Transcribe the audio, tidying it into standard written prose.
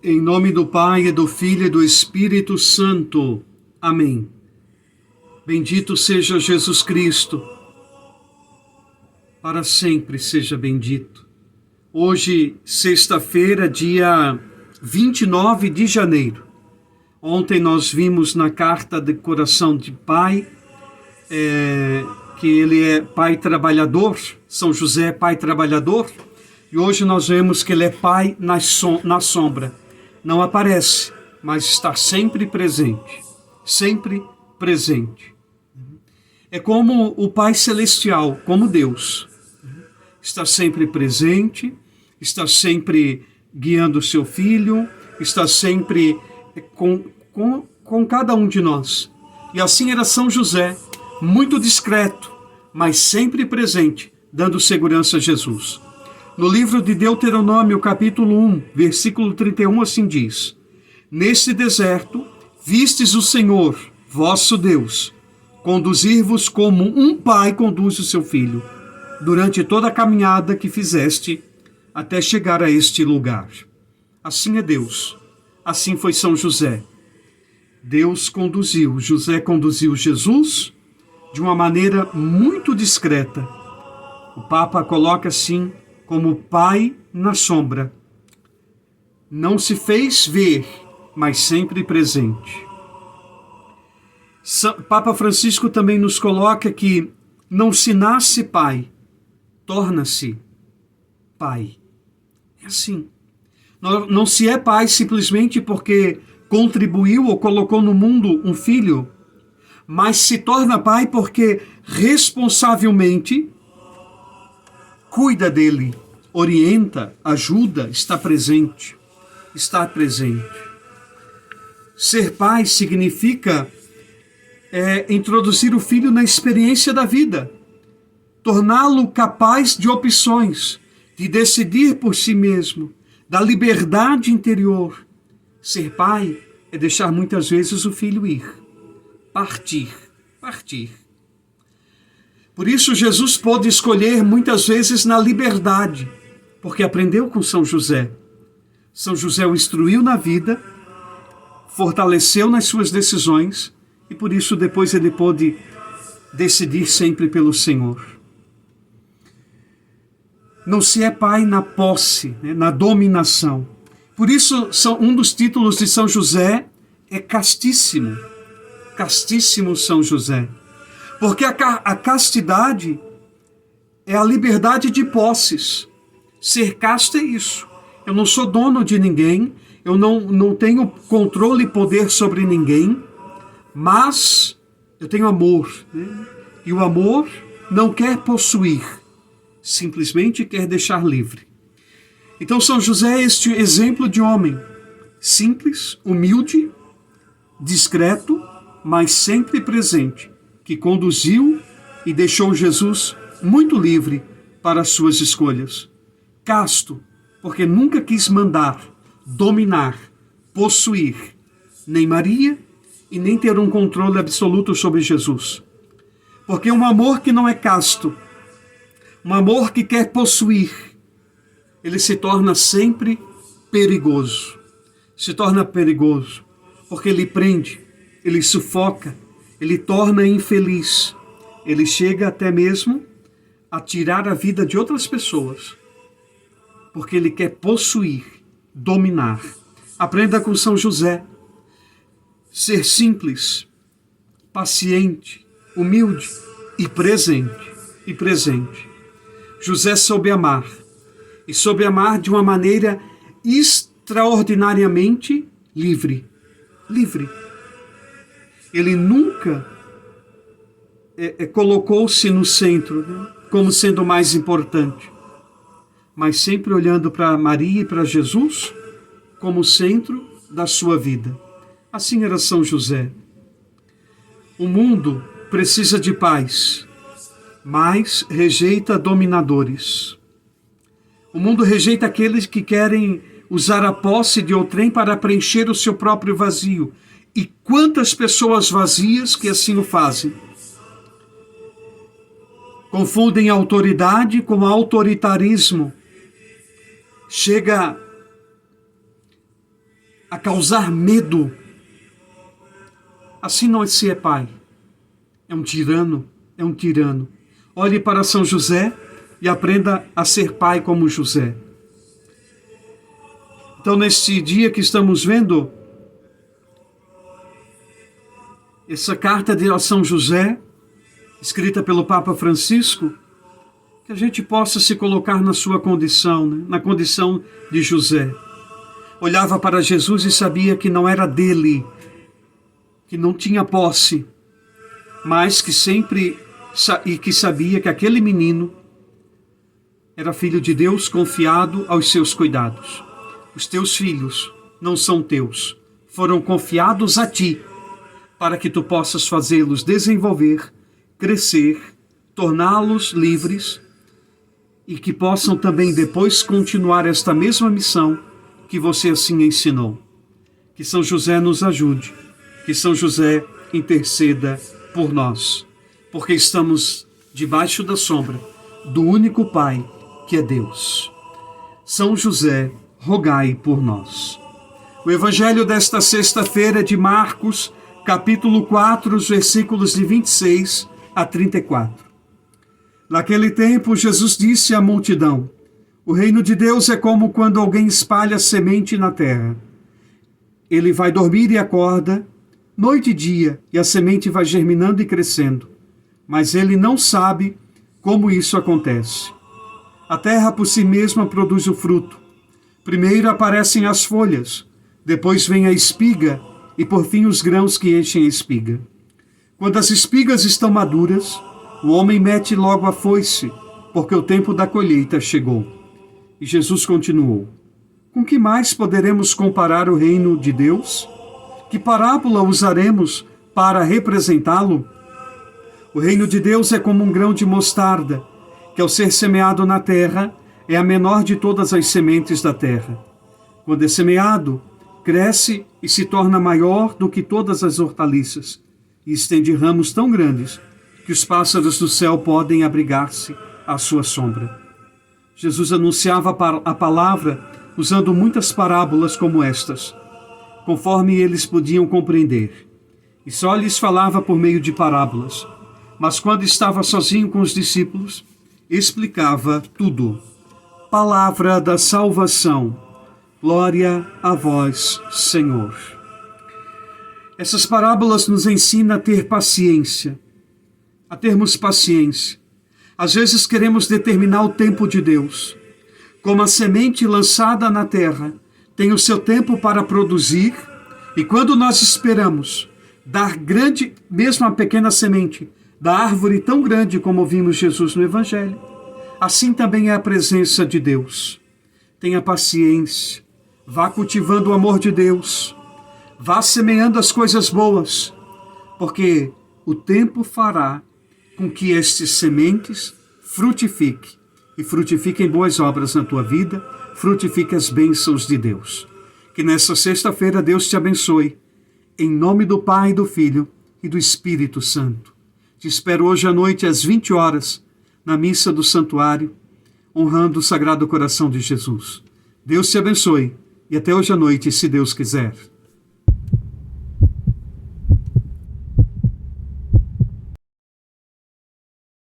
Em nome do Pai, e do Filho e do Espírito Santo. Amém. Bendito seja Jesus Cristo. Para sempre seja bendito. Hoje, sexta-feira, dia 29 de janeiro. Ontem nós vimos na carta de coração de pai, que ele é pai trabalhador, São José é pai trabalhador, e hoje nós vemos que ele é pai na sombra. Não aparece, mas está sempre presente. Sempre presente. É como o Pai Celestial, como Deus. Está sempre presente, está sempre guiando o seu filho, está sempre com cada um de nós. E assim era São José, muito discreto, mas sempre presente, dando segurança a Jesus. No livro de Deuteronômio, capítulo 1, versículo 31, assim diz: Neste deserto vistes o Senhor, vosso Deus, conduzir-vos como um pai conduz o seu filho, durante toda a caminhada que fizeste, até chegar a este lugar. Assim é Deus, assim foi São José. Deus conduziu, José conduziu Jesus de uma maneira muito discreta. O Papa coloca assim, como pai na sombra. Não se fez ver, mas sempre presente. Papa Francisco também nos coloca que não se nasce pai, torna-se pai. É assim. Não se é pai simplesmente porque contribuiu ou colocou no mundo um filho, mas se torna pai porque responsavelmente cuida dele, orienta, ajuda, está presente. Está presente. Ser pai significa introduzir o filho na experiência da vida, torná-lo capaz de opções, de decidir por si mesmo, da liberdade interior. Ser pai é deixar muitas vezes o filho ir, partir. Por isso Jesus pôde escolher muitas vezes na liberdade, porque aprendeu com São José. São José o instruiu na vida, fortaleceu nas suas decisões, e por isso depois ele pôde decidir sempre pelo Senhor. Não se é pai na posse, na dominação. Por isso, um dos títulos de São José é castíssimo. Castíssimo São José. Porque a castidade é a liberdade de posses. Ser casto é isso. Eu não sou dono de ninguém, eu não tenho controle e poder sobre ninguém, mas eu tenho amor. E o amor não quer possuir, simplesmente quer deixar livre. Então São José é este exemplo de homem simples, humilde, discreto, mas sempre presente, que conduziu e deixou Jesus muito livre para as suas escolhas. Casto, porque nunca quis mandar, dominar, possuir, nem Maria e nem ter um controle absoluto sobre Jesus. Porque um amor que não é casto, um amor que quer possuir, ele se torna sempre perigoso. Se torna perigoso, porque ele prende, ele sufoca, ele torna infeliz. Ele chega até mesmo a tirar a vida de outras pessoas, porque ele quer possuir, dominar. Aprenda com São José. Ser simples, paciente, humilde e presente. José soube amar. E soube amar de uma maneira extraordinariamente livre. Ele nunca colocou-se no centro, como sendo mais importante, mas sempre olhando para Maria e para Jesus como centro da sua vida. Assim era São José. O mundo precisa de paz, mas rejeita dominadores. O mundo rejeita aqueles que querem usar a posse de outrem para preencher o seu próprio vazio. E quantas pessoas vazias que assim o fazem. Confundem autoridade com autoritarismo. Chega a causar medo. Assim não se é pai. É um tirano, é um tirano. Olhe para São José e aprenda a ser pai como José. Então, neste dia que estamos vendo, essa carta de São José, escrita pelo Papa Francisco, que a gente possa se colocar na sua condição, né? Na condição de José. Olhava para Jesus e sabia que não era dele, que não tinha posse, mas que que sabia que aquele menino era filho de Deus, confiado aos seus cuidados. Os teus filhos não são teus, foram confiados a ti, para que tu possas fazê-los desenvolver, crescer, torná-los livres e que possam também depois continuar esta mesma missão que você assim ensinou. Que São José nos ajude, que São José interceda por nós, porque estamos debaixo da sombra do único Pai que é Deus. São José, rogai por nós. O Evangelho desta sexta-feira é de Marcos, capítulo 4, os versículos de 26 a 34. Naquele tempo, Jesus disse à multidão: o reino de Deus é como quando alguém espalha semente na terra. Ele vai dormir e acorda, noite e dia, e a semente vai germinando e crescendo. Mas ele não sabe como isso acontece. A terra por si mesma produz o fruto. Primeiro aparecem as folhas, depois vem a espiga e por fim os grãos que enchem a espiga. Quando as espigas estão maduras, o homem mete logo a foice, porque o tempo da colheita chegou. E Jesus continuou: com que mais poderemos comparar o reino de Deus? Que parábola usaremos para representá-lo? O reino de Deus é como um grão de mostarda, que ao ser semeado na terra, é a menor de todas as sementes da terra. Quando é semeado, cresce e se torna maior do que todas as hortaliças, e estende ramos tão grandes que os pássaros do céu podem abrigar-se à sua sombra. Jesus anunciava a palavra usando muitas parábolas como estas, conforme eles podiam compreender, e só lhes falava por meio de parábolas. Mas quando estava sozinho com os discípulos, explicava tudo. Palavra da salvação. Glória a vós, Senhor. Essas parábolas nos ensinam a ter paciência, a termos paciência. Às vezes queremos determinar o tempo de Deus. Como a semente lançada na terra tem o seu tempo para produzir, e quando nós esperamos dar grande, mesmo a pequena semente, da árvore tão grande como vimos Jesus no Evangelho, assim também é a presença de Deus. Tenha paciência, vá cultivando o amor de Deus, vá semeando as coisas boas, porque o tempo fará com que estas sementes frutifiquem, e frutifiquem boas obras na tua vida, frutifiquem as bênçãos de Deus. Que nessa sexta-feira Deus te abençoe, em nome do Pai, do Filho e do Espírito Santo. Te espero hoje à noite às 20 horas, na missa do santuário, honrando o Sagrado Coração de Jesus. Deus te abençoe e até hoje à noite, se Deus quiser.